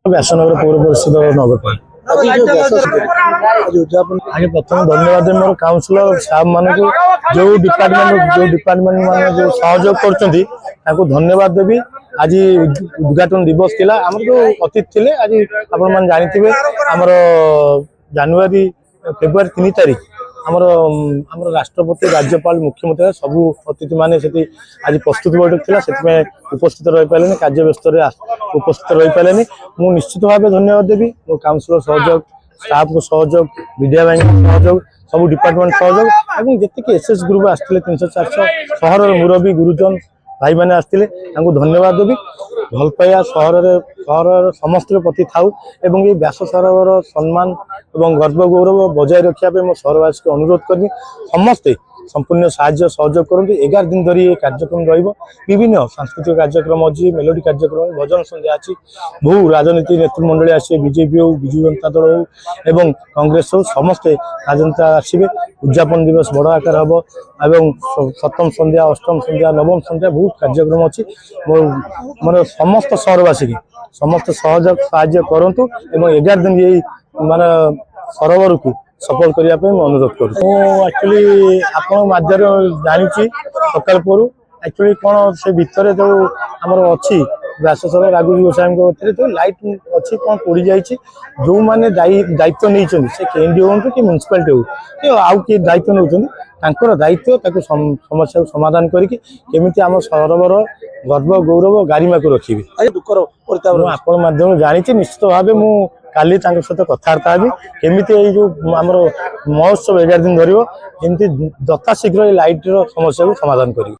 व्यासनगर पौर परिषद नगर आगे प्रथम धन्यवाद मोर काउंसिलर साहब मान जो डिपार्टमेंट मान जो सहयोग कर धन्यवाद देवी। आज उद्घाटन दिवस थिला आम जो अतिथि थे आज आपण जानी आमर जनवरी फेब्रुआरी 3 तारीख आमर राष्ट्रपति राज्यपाल मुख्यमंत्री सबू अतिथि माने आज प्रस्तुति बैठक थिला से उपस्थित रही पारे कार्य व्यस्त उपस्थित रही पारे मु निश्चित भाव धन्यवाद देवी मो काउंसिलर सहयोग स्टाफ को सहयोग विद्या बैंक सहयोग सब डिपार्टमेंट सहयोग और जी एसएस ग्रुप आसते 300-400 सहर मुरबी गुरुजन भाई मैंने आसते धन्यवाद देवी। भल पाइया सहर समस्त प्रति थाऊ एवं ये व्यास सरोवर सम्मान और गर्व गौरव बजाय रखापे मो सहरवासी को अनुरोध करमी समस्ते संपूर्ण साहाय्य सहयोग करते 11 दिन धरी कार्यक्रम विभिन्न सांस्कृतिक कार्यक्रम अच्छी मेलोडी कार्यक्रम भजन संध्या अच्छी बहु राजनीति नेतृमंडली आसे बीजेपी हो विजु जनता दल हो एवं कांग्रेस हो समस्ते राजनेता आसवे उद्यापन दिवस बड़ आकार हम एवं सप्तम संध्या अष्टम संध्या नवम संध्या बहुत कार्यक्रम अच्छी मोर समस्त सहरवासी की समस्त सहयोग साहाय्य करूँ एवं 11 दिन ये माने सरोवर को सफल करने अनुरोध कर एक्चुअली आपण माध्यम जानी सकाल पर एक्चुअली कौन से भितर जो आमर अच्छी व्याससर राघु गोसाई जो लाइट अच्छी कौन पोड़ जाए जो मैंने दायित्व नहीं से केंडी हूँ कि म्यूनिसिपालिटी हो कि आउ किए दायित्व नौकर दायित्व समस्या समाधान करके आम सरोवर गर्व गौरव गारिमा को रखी आपण माध्यम जानी निश्चित भाव मु काली सहित कथबार्ता भी केमी जो आम महोत्सव 11 दिन धरमी जमी दता शीघ्र लाइट समस्या को समाधान करी।